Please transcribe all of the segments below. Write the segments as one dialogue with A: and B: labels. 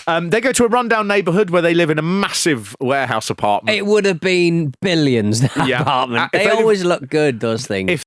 A: They go to a rundown neighbourhood where they live in a massive warehouse apartment.
B: It would have been billions, that apartment. They always look good, those things.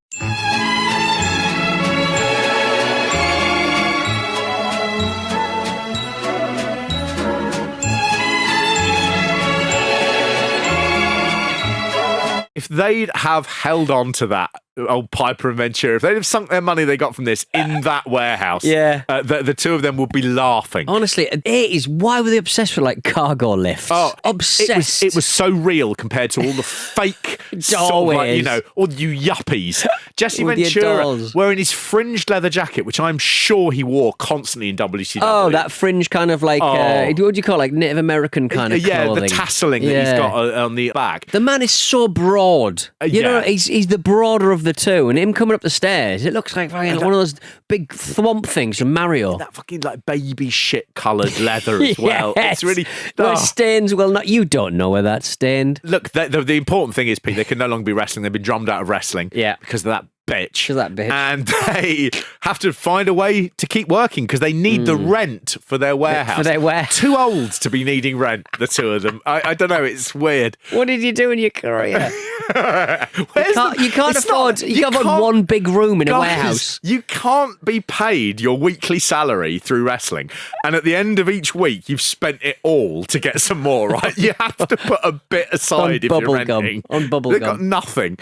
A: If they'd have held on to that, old Piper and Ventura, if they'd have sunk their money they got from this in that warehouse, the two of them would be laughing.
B: Honestly, it is. Why were they obsessed with like cargo lifts?
A: Oh,
B: obsessed.
A: It was so real compared to all the fake, sort of like, all you yuppies. Jesse Ventura wearing his fringed leather jacket, which I'm sure he wore constantly in WCW.
B: Oh, that fringe kind of like, what do you call it? Like Native American kind of clothing.
A: Yeah, the tasseling that he's got on the back.
B: The man is so broad. You know, he's the broader of the two, and him coming up the stairs, it looks like one of those big thwomp things from Mario.
A: That fucking like baby shit coloured leather as well. It's really
B: where stains will not. You don't know where that's stained.
A: Look, the important thing is, Pete, they can no longer be wrestling. They've been drummed out of wrestling. Because of that bitch. And they have to find a way to keep working because they need the rent for their warehouse. Too old to be needing rent, the two of them. I don't know, it's weird.
B: What did you do in your career? You can't afford one big room in a warehouse.
A: You can't be paid your weekly salary through wrestling, and at the end of each week you've spent it all to get some more, right? You have to put a bit aside if you're renting.
B: On bubble
A: They've
B: gum.
A: got nothing.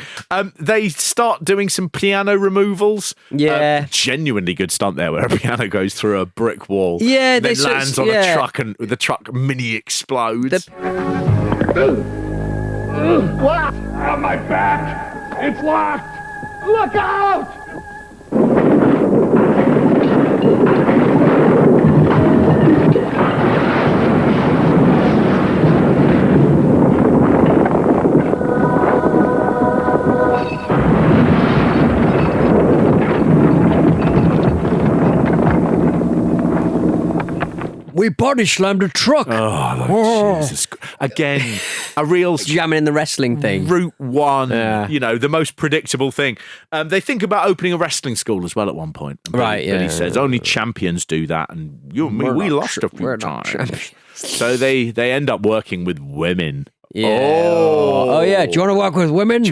A: They start doing some piano removals. Genuinely good stunt there where a piano goes through a brick wall.
B: Yeah,
A: then lands on a truck and the truck mini explodes.
C: Locked! On my back! It's locked! Look out!
B: We body slammed a truck.
A: Oh, Jesus. Again, a real
B: jamming in the wrestling thing.
A: Route one, the most predictable thing. They think about opening a wrestling school as well at one point. But he says only champions do that, and you and me, we lost a few times. So they end up working with women.
B: Yeah. Oh, yeah. Do you want to work with women?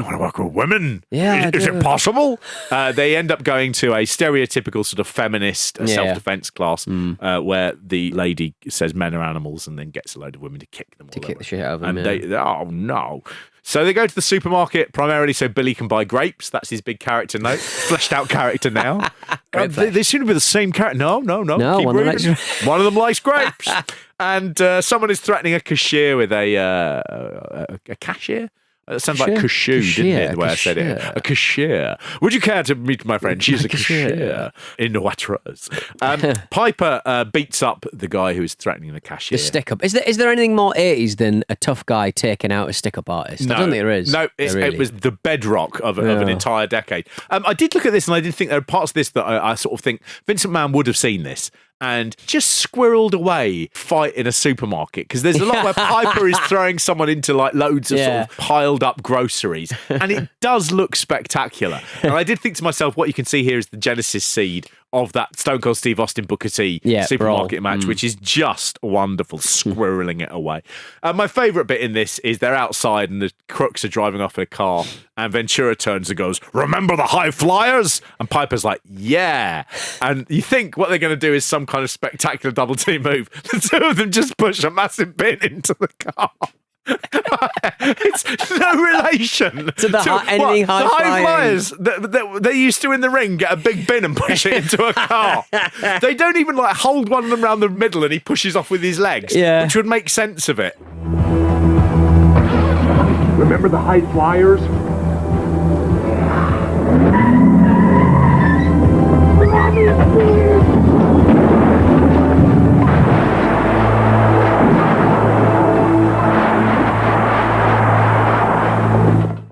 A: Yeah. Is it possible? They end up going to a stereotypical sort of feminist self-defense class where the lady says men are animals and then gets a load of women to kick them.
B: Kick the shit out of them.
A: And oh no. So they go to the supermarket primarily so Billy can buy grapes. That's his big character note. Fleshed out character now. They seem to be the same character. No. One of them likes grapes. And someone is threatening a cashier with a cashier? That sounds like cashew, didn't it, the way I said it? A cashier. Would you care to meet my friend? She's a cashier in Waitrose. Piper beats up the guy who is threatening the cashier.
B: The stick-up. Is there anything more 80s than a tough guy taking out a stick-up artist?
A: No,
B: I don't think there is.
A: No, it was the bedrock of an entire decade. I did look at this and I did think there are parts of this that I sort of think Vincent Mann would have seen this and just squirreled away fight in a supermarket because there's a lot where Piper is throwing someone into like loads of sort of piled up groceries and it does look spectacular. And I did think to myself, what you can see here is the genesis seed of that Stone Cold Steve Austin Booker T supermarket match, which is just wonderful, squirreling it away. My favourite bit in this is they're outside and the crooks are driving off in a car and Ventura turns and goes, "Remember the high flyers?" And Piper's like, "Yeah." And you think what they're going to do is some kind of spectacular double team move. The two of them just push a massive bin into the car. It's no relation
B: to the high
A: flyers that they used to in the ring get a big bin and push it into a car. They don't even like hold one of them around the middle and he pushes off with his legs, which would make sense of it.
C: Remember the high flyers?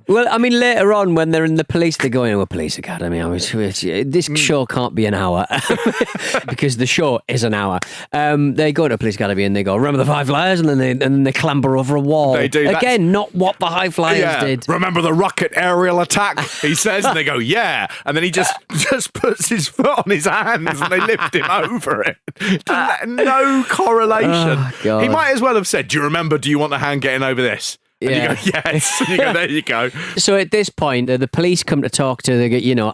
B: Well, I mean, later on when they're in the police, they're going to a police academy. This show can't be an hour because the show is an hour. They go to a police academy and they go, remember the High Flyers? And then they clamber over a wall.
A: They do.
B: Again, not what the High Flyers did.
A: Remember the rocket aerial attack? He says, and they go, yeah. And then he just puts his foot on his hands and they lift him over it. No correlation.
B: Oh, God.
A: He might as well have said, do you remember, do you want the hand getting over this? And you go, yes. And you go, there you go.
B: So at this point, the police come to talk to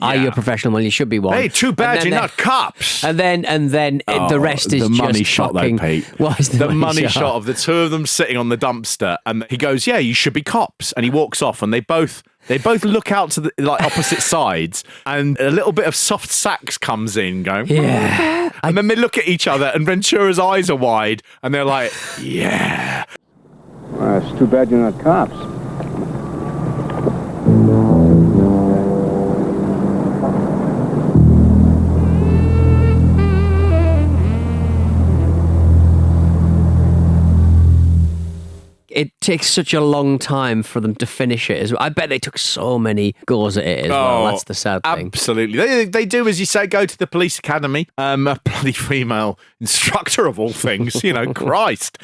B: are you a professional? Well, you should be one.
A: Hey, too bad you're not cops.
B: And then the rest is
A: the money
B: just
A: shot,
B: fucking,
A: though, Pete.
B: What is
A: the money shot of the two of them sitting on the dumpster, and he goes, yeah, you should be cops. And he walks off, and they both look out to the opposite sides, and a little bit of soft sax comes in, going,
B: yeah.
A: And then they look at each other, and Ventura's eyes are wide, and they're like, yeah.
C: Well, it's too bad you're not cops.
B: It takes such a long time for them to finish it. I bet they took so many goes at it as well. That's the sad thing.
A: Absolutely. They do, as you say, go to the police academy. A bloody female instructor of all things, Christ.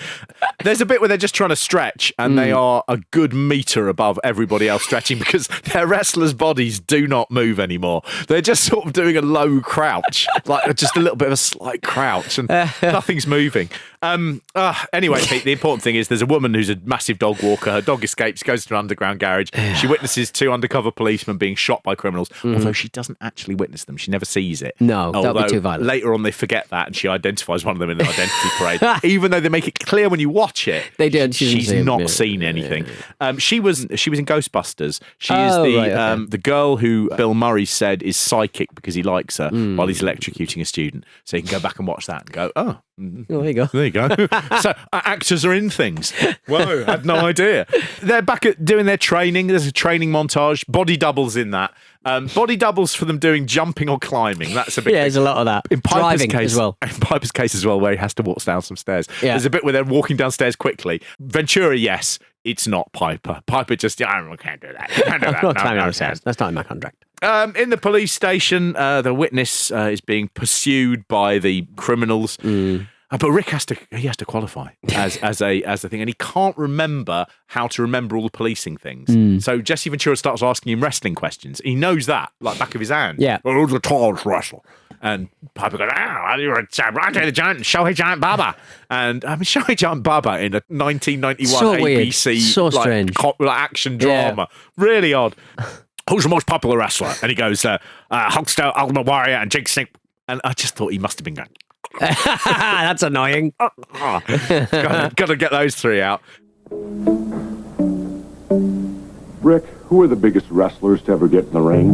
A: There's a bit where they're just trying to stretch and they are a good metre above everybody else stretching because their wrestlers' bodies do not move anymore. They're just sort of doing a low crouch, like just a little bit of a slight crouch, and nothing's moving. Anyway, Pete, the important thing is there's a woman who's a massive dog walker. Her dog escapes, goes to an underground garage. She witnesses two undercover policemen being shot by criminals, although she doesn't actually witness them. She never sees it.
B: No, that would be too violent.
A: Later on, they forget that, and she identifies one of them in an identity parade. Even though they make it clear when you watch it,
B: they did.
A: She's not seen anything. She was in Ghostbusters. She is the girl who Bill Murray said is psychic because he likes her while he's electrocuting a student. So you can go back and watch that and go, oh,
B: there you go.
A: There you go. So actors are in things. Whoa, I had no idea. They're back at doing their training. There's a training montage. Body doubles in that. Body doubles for them doing jumping or climbing. That's a big thing.
B: There's a lot of that.
A: In Piper's
B: Driving
A: case,
B: as well.
A: In Piper's case as well, where he has to walk down some stairs.
B: Yeah.
A: There's a bit where they're walking downstairs quickly. Ventura, yes. It's not Piper. Piper just, I can't do that. Can't do that.
B: I'm not climbing down stairs. That's not in my contract.
A: In the police station, the witness is being pursued by the criminals. But Rick has to qualify as a thing, and he can't remember how to remember all the policing things. So Jesse Ventura starts asking him wrestling questions. He knows that, like back of his hand.
B: Yeah.
A: Well, who's the tallest wrestler? And Piper goes, you're a Andre the Giant, Shohei Giant Baba. And Shohei Giant Baba in a 1991
B: so
A: ABC
B: weird. So strange.
A: Action drama. Really odd. Who's the most popular wrestler? And he goes, Hulkster, Ultimate Warrior, and Jake Snake. And I just thought he must have been going,
B: that's annoying.
A: Gotta get those three out.
C: Rick, who are the biggest wrestlers to ever get in the ring?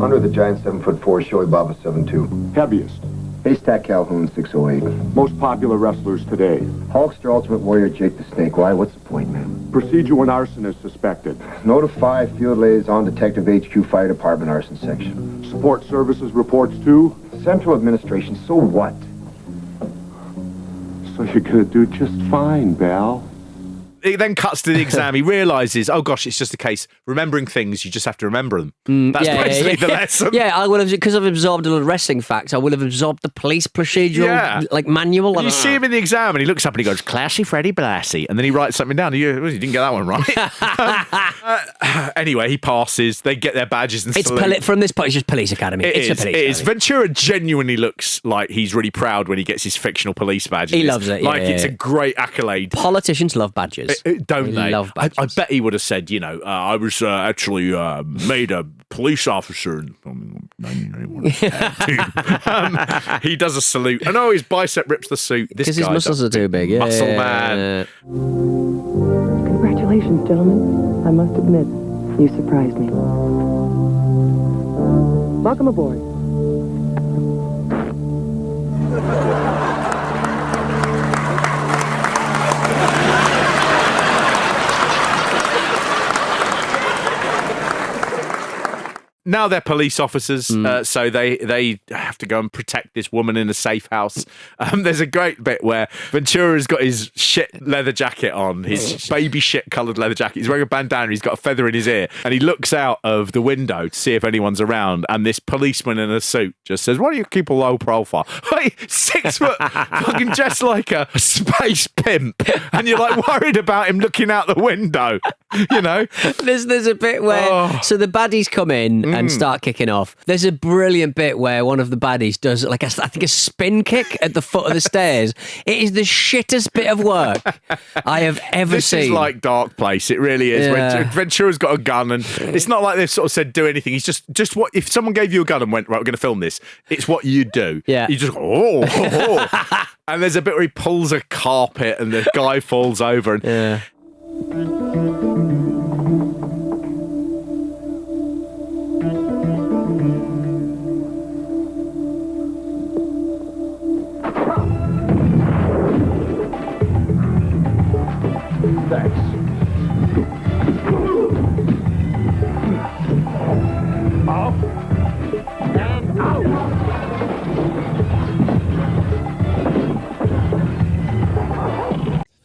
D: Under the Giant 7'4", Shoei Baba 7'2".
C: Heaviest.
D: Haystack Calhoun 6'08".
C: Most popular wrestlers today.
D: Hulkster, Ultimate Warrior, Jake the Snake. Why? What's the point, man?
C: Procedural and arson is suspected.
D: Notify Field Liaison Detective HQ Fire Department Arson Section.
C: Support services reports too.
D: Central Administration, so what?
C: So you're gonna do just fine, Val.
A: He then cuts to the exam. He realises, oh gosh, it's just a case remembering things. You just have to remember them. That's basically the lesson.
B: Yeah, I would have, because I've absorbed a lot of wrestling facts. I would have absorbed the police procedural manual.
A: You see him in the exam, and he looks up and he goes, "Classy Freddie Blassie," and then he writes something down. You didn't get that one right. Anyway, he passes. They get their badges and salute.
B: From this point, it's just police academy. It's a police academy.
A: Ventura genuinely looks like he's really proud when he gets his fictional police badges.
B: He loves it.
A: It's a great accolade.
B: Politicians love badges.
A: Don't they?
B: Love badges.
A: I bet he would have said, I was actually made a police officer in 1991. He does a salute. And his bicep rips the suit.
B: Because his muscles are too big.
A: Muscle man.
E: Congratulations, gentlemen. I must admit, you surprised me. Welcome aboard.
A: Now they're police officers, so they have to go and protect this woman in a safe house. There's a great bit where Ventura's got his shit leather jacket on, his baby shit coloured leather jacket. He's wearing a bandana, he's got a feather in his ear, and he looks out of the window to see if anyone's around, and this policeman in a suit just says, "Why do you keep a low profile?" Like, 6 foot, fucking dressed like a space pimp, and you're like worried about him looking out the window, you know?
B: There's a bit where so the baddies come in and start kicking off. There's a brilliant bit where one of the baddies does like I think a spin kick at the foot of the stairs. It is the shittest bit of work I have ever seen.
A: This is like Dark Place. It really is.
B: Yeah.
A: Ventura's got a gun, and it's not like they've sort of said do anything. He's just what if someone gave you a gun and went, right, we're going to film this. It's what you do.
B: Yeah.
A: You just go, oh. And there's a bit where he pulls a carpet and the guy falls over. And
B: Yeah.
C: Thanks. Up and out.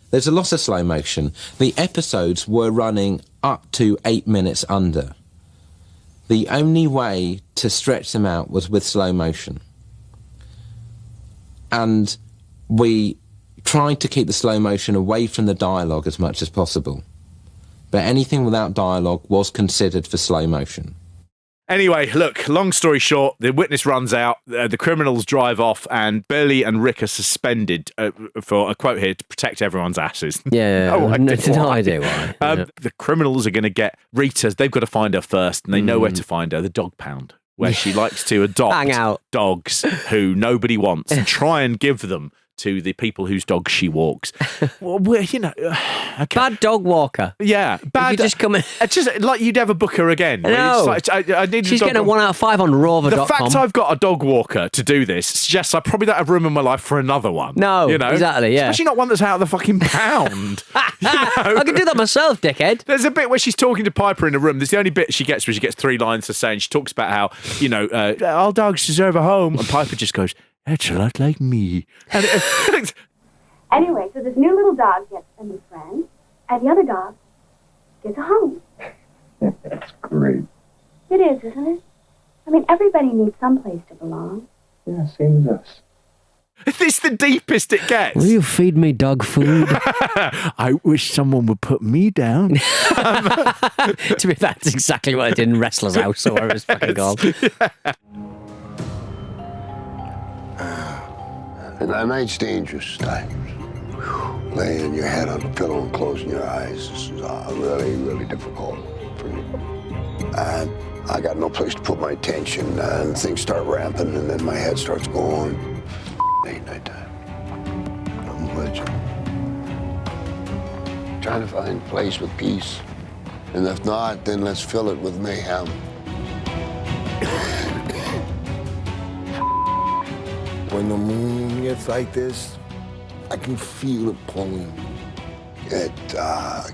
F: There's a lot of slow motion. The episodes were running up to 8 minutes under. The only way to stretch them out was with slow motion. And we tried to keep the slow motion away from the dialogue as much as possible. But anything without dialogue was considered for slow motion.
A: Anyway, look, long story short, the witness runs out, the criminals drive off, and Burley and Rick are suspended, for a quote here, to protect everyone's asses.
B: Yeah,
A: No
B: idea why.
A: The criminals are going to get Rita, they've got to find her first, and they know where to find her, the dog pound, where she likes to adopt
B: Hang out.
A: dogs who nobody wants and try and give them to the people whose dogs she walks. Well, okay.
B: Bad dog walker.
A: Yeah, bad.
B: You just come in.
A: It's just like you'd ever book her again. where
B: No.
A: you're just like, I need
B: She's
A: a dog
B: getting a 1 out of 5 on rover.com.
A: The fact I've got a dog walker to do this suggests I probably don't have room in my life for another one.
B: No,
A: you know?
B: exactly, yeah.
A: Especially not one that's out of the fucking pound. You know?
B: I can do that myself, dickhead.
A: There's a bit where she's talking to Piper in a room. There's the only bit she gets where she gets 3 lines to say, and she talks about how, you know, all dogs deserve a home. And Piper just goes, "That's a lot like me." And
G: Anyway, so this new little dog gets a new friend, and the other dog gets a home.
D: That's great.
G: It is, isn't it? I mean, everybody needs some place to belong.
D: Yeah, same as us.
A: it's the deepest it gets.
B: Will you feed me dog food?
A: I wish someone would put me down.
B: To be that's exactly what I did in Wrestler's House or whatever it's fucking called.
H: And the night's dangerous times. Laying your head on the pillow and closing your eyes is really, really difficult for me. And I got no place to put my attention, and things start ramping, and then my head starts going. Late night time. I'm with you. Trying to find a place with peace. And if not, then let's fill it with mayhem. When the moon gets like this, I can feel it pulling. It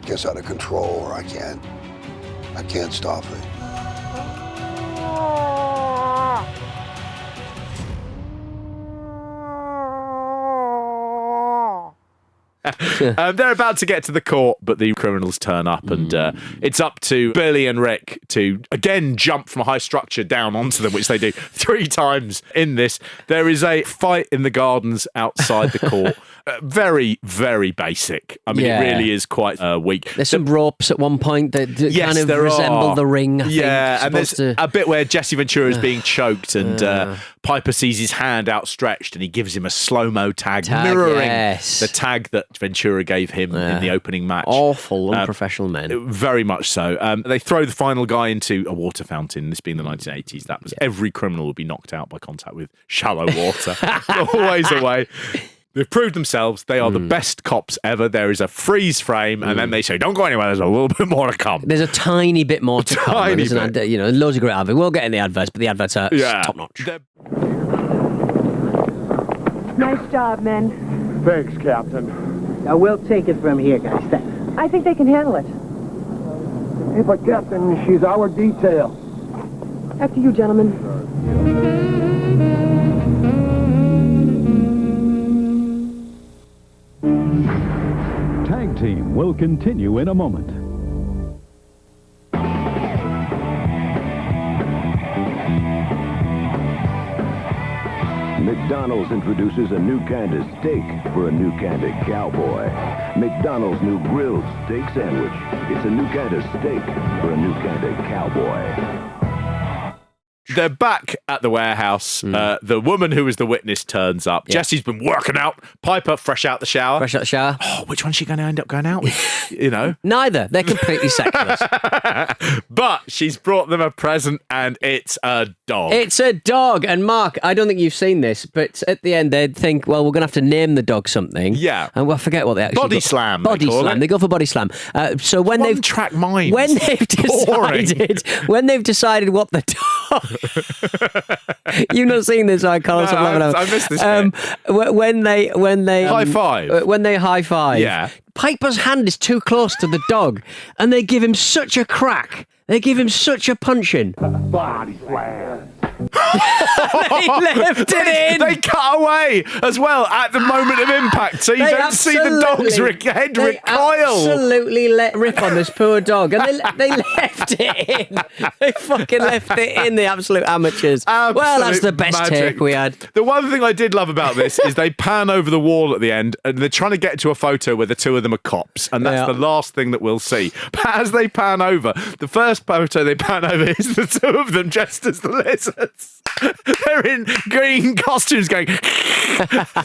H: gets out of control, or I can't stop it.
A: They're about to get to the court, but the criminals turn up, and it's up to Burley and Rick to again jump from a high structure down onto them, which they do 3 times in this. There is a fight in the gardens outside the court. Very, very basic. I mean,
B: Yeah.
A: it really is quite weak.
B: There's some ropes at one point that
A: Yes,
B: kind of
A: there
B: resemble
A: are.
B: the ring. I
A: Yeah,
B: think,
A: and there's
B: supposed to-
A: a bit where Jesse Ventura is being choked, and Piper sees his hand outstretched, and he gives him a slow-mo tag, mirroring
B: yes.
A: the tag that Ventura gave him in the opening match.
B: Awful, unprofessional men.
A: Very much so. They throw the final guy into a water fountain. This being the 1980s, that was every criminal would be knocked out by contact with shallow water. Always away. They've proved themselves. They are the best cops ever. There is a freeze frame, and then they say, "Don't go anywhere. There's a little bit more to come."
B: There's a tiny bit more to come.
A: Tiny
B: There's an
A: bit.
B: you know, loads of great adverts. We'll get in the adverts, but the adverts are top notch.
E: Nice job, men.
C: Thanks, Captain.
I: Now, we'll take it from here, guys. Thanks.
E: I think they can handle it.
C: Hey, but Captain, she's our detail.
E: After you, gentlemen.
C: Tag team will continue in a moment. McDonald's introduces a new kind of steak for a new kind of cowboy. McDonald's new grilled steak sandwich. It's a new kind of steak for a new kind of cowboy.
A: They're back at the warehouse. The woman who was the witness turns up.
B: Yeah.
A: Jesse's been working out. Piper, fresh out the shower.
B: Fresh out the shower.
A: Oh, which one's she going to end up going out with? You know?
B: Neither. They're completely sexless.
A: But she's brought them a present, and it's a dog.
B: It's a dog. And Mark, I don't think you've seen this, but at the end they'd think, well, we're going to have to name the dog something.
A: Yeah.
B: And we'll forget what they actually
A: Body
B: go.
A: slam,
B: Body
A: they call
B: slam.
A: it.
B: They go for body slam. So when
A: One
B: they've
A: track minds.
B: when they've
A: Boring.
B: decided what the dog. You've not seen this, I can't.
A: No, I missed this bit.
B: When they
A: High five.
B: When they high five.
A: Yeah.
B: Piper's hand is too close to the dog, and they give him such a crack. They give him such a punching.
C: Body slam.
B: They left it in.
A: They cut away as well at the moment of impact, so you
B: They
A: don't see the dog's head
B: they
A: recoil.
B: Absolutely let rip on this poor dog, and they left it in. They fucking left it in. The absolute amateurs. Well, that's the best
A: magic.
B: take we had.
A: The one thing I did love about this is they pan over the wall at the end, and they're trying to get to a photo where the two of them are cops, and that's
B: Yeah.
A: the last thing that we'll see. But as they pan over, the first photo they pan over is the two of them dressed as the lizards. They're in green costumes going,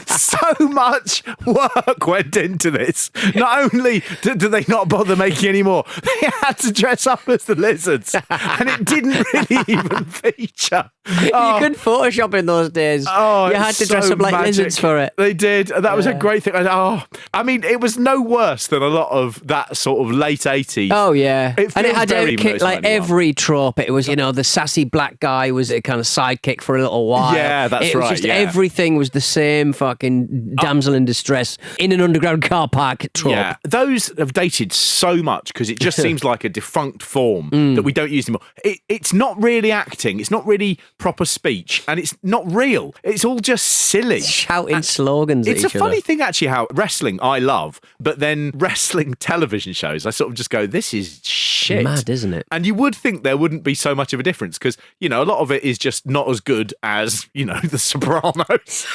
A: so much work went into this. Not only did they not bother making any more, they had to dress up as the lizards, and it didn't really even feature.
B: You could Photoshop in those days. You had to dress
A: so
B: up like
A: magic.
B: lizards for it.
A: They did. That was a great thing. I mean, it was no worse than a lot of that sort of late 80s.
B: Oh yeah,
A: It
B: and it
A: feels
B: had
A: very
B: like
A: 1991.
B: every trope. It was, the sassy black guy was a kind of sidekick for a little while.
A: Yeah, that's
B: it was
A: right,
B: Just
A: yeah.
B: everything was the same fucking damsel in distress in an underground car park trope.
A: Yeah, those have dated so much because it just seems like a defunct form that we don't use anymore. It's not really acting, it's not really proper speech, and it's not real. It's all just silly.
B: Shouting slogans at
A: It's a
B: each
A: funny
B: other.
A: thing, actually, how wrestling I love, but then wrestling television shows, I sort of just go, this is shit.
B: Mad, isn't it?
A: And you would think there wouldn't be so much of a difference because, a lot of it is just not as good as, The Sopranos.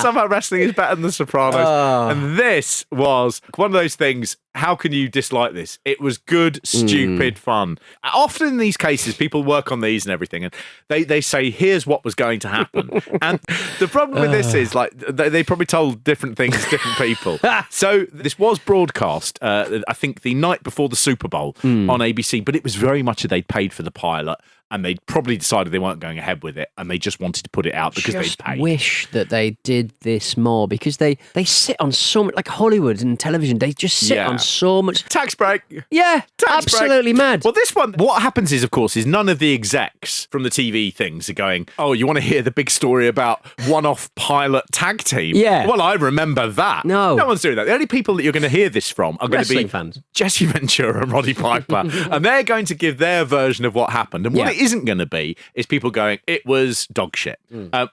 A: Somehow wrestling is better than The Sopranos. And this was one of those things. How can you dislike this? It was good, stupid fun. Often in these cases, people work on these and everything, and they say, here's what was going to happen. And the problem with this is, they probably told different things to different people. So this was broadcast, I think, the night before the Super Bowl on ABC, but it was very much they'd paid for the pilot, and they'd probably decided they weren't going ahead with it, and they just wanted to put it out because they'd paid.
B: Wish that they did this more, because they sit on so much, like Hollywood and television, they just sit on so much.
A: Tax break.
B: Yeah,
A: Tax
B: absolutely
A: break.
B: mad.
A: Well, this one, what happens is, of course, is none of the execs from the TV things are going, oh, you want to hear the big story about one-off pilot tag team?
B: Yeah.
A: Well, I remember that.
B: No
A: one's doing that. The only people that you're going to hear this from are going to be
B: Wrestling fans.
A: Jesse Ventura and Roddy Piper, and they're going to give their version of what happened. And what it isn't going to be is people going, it was dog shit.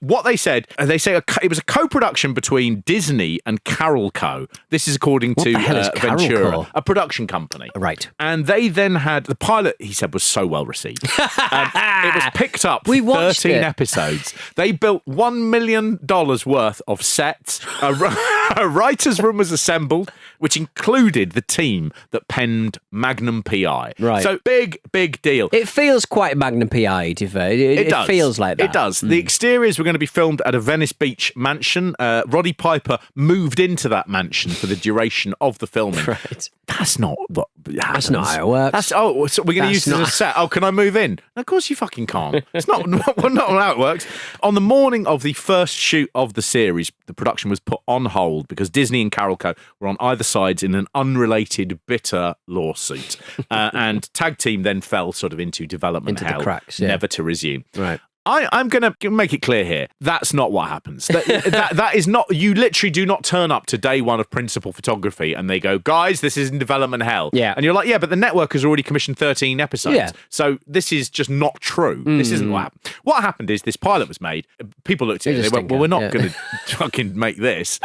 A: What they said, it was a co-production between Disney and Carol Co. This is according to
B: the hell is Carol
A: Ventura,
B: Co?
A: a production company.
B: Right.
A: And they then had the pilot, he said, was so well received. It was picked up for
B: We watched
A: 13
B: it.
A: episodes. They built $1 million worth of sets. A writer's room was assembled, which included the team that penned Magnum PI.
B: Right.
A: So big deal.
B: It feels quite Magnum PI, to be fair. It
A: does.
B: feels like that.
A: It does. The exteriors were going to be filmed at a Venice Beach mansion. Roddy Piper moved into that mansion for the duration of the filming.
B: Right.
A: That's not what happens.
B: That's not how it works.
A: So we're going to use
B: That's
A: this as a
B: not-
A: set. Oh, can I move in? Of course you fucking can't. It's not how it works. On the morning of the first shoot of the series, the production was put on hold because Disney and Carol Co. were on either sides in an unrelated, bitter lawsuit. And Tag Team then fell sort of into development
B: Into the
A: hell,
B: cracks, yeah.
A: never to resume.
B: Right.
A: I'm going to make it clear here. That's not what happens. That is not. You literally do not turn up to day one of principal photography and they go, guys, this is in development hell.
B: Yeah.
A: And you're like, yeah, but the network has already commissioned 13 episodes.
B: Yeah.
A: So this is just not true. This isn't what happened. What happened is this pilot was made. People looked at it and they went, well, we're not going to fucking make this.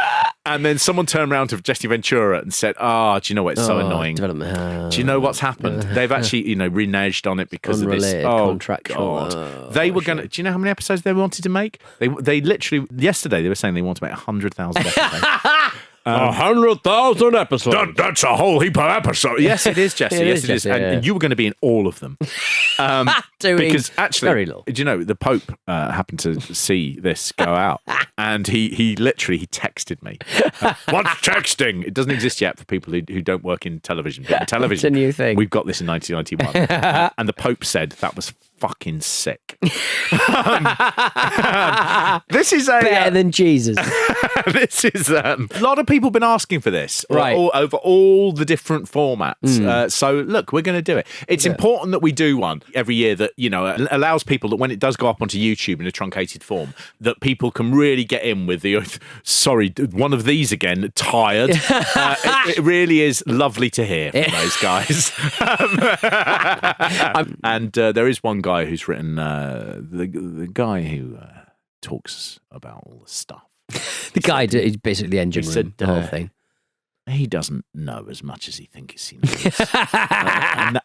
A: And then someone turned around to Jesse Ventura and said, do you know what? It's so annoying.
B: Development.
A: Do you know what's happened? They've actually, reneged on it because of this.
B: Contractual.
A: God. They were going to, do you know how many episodes they wanted to make? They literally, yesterday, they were saying they want to make 100,000 episodes.
B: 100,000 episodes.
A: That's a whole heap of episodes. Yes, it is, Jesse. Yes, it is.
B: Jesse,
A: and you were going to be in all of them. Because actually,
B: very little.
A: do you know, the Pope happened to see this go out and he literally texted me. What's texting? It doesn't exist yet for people who don't work in television. But in television,
B: it's a new thing.
A: We've got this in 1991. And the Pope said that was fucking sick. This is
B: better than Jesus.
A: This is a lot of people been asking for this,
B: right?
A: Over all the different formats. So look, we're going to do it. It's important that we do one every year that allows people that when it does go up onto YouTube in a truncated form, that people can really get in with the sorry, one of these again, tired. It really is lovely to hear from those guys. And there is one guy who's written the guy who talks about all the stuff.
B: The guy is basically the engine room, the whole thing.
A: He doesn't know as much as he thinks he knows.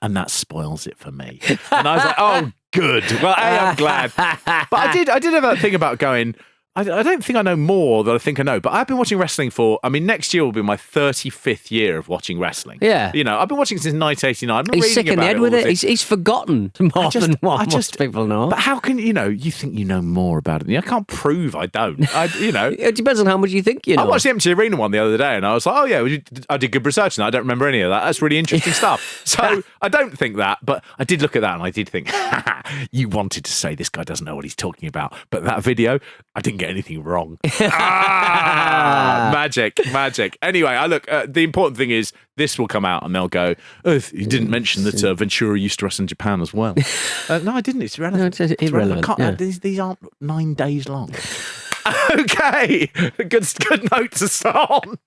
A: and that spoils it for me. And I was like, oh, good. Well, I'm glad. But I did have that thing about going, I don't think I know more than I think I know, but I've been watching wrestling next year will be my 35th year of watching wrestling.
B: Yeah.
A: I've been watching since 1989.
B: He's sick in the head with it. He's forgotten more than what most people know.
A: But how can, you think you know more about it? I can't prove I don't.
B: It depends on how much you think you know.
A: I watched the Empty Arena one the other day and I was like, oh yeah, I did good research and I don't remember any of that. That's really interesting stuff. So I don't think that, but I did look at that and I did think, you wanted to say this guy doesn't know what he's talking about. But that video, I didn't get anything wrong. Magic. Anyway, the important thing is this will come out and they'll go, oh, you didn't mention that Ventura used to wrestle in Japan as well. No, I didn't. It's relevant.
B: No, it's irrelevant.
A: These aren't 9 days long. Okay. Good note to start on.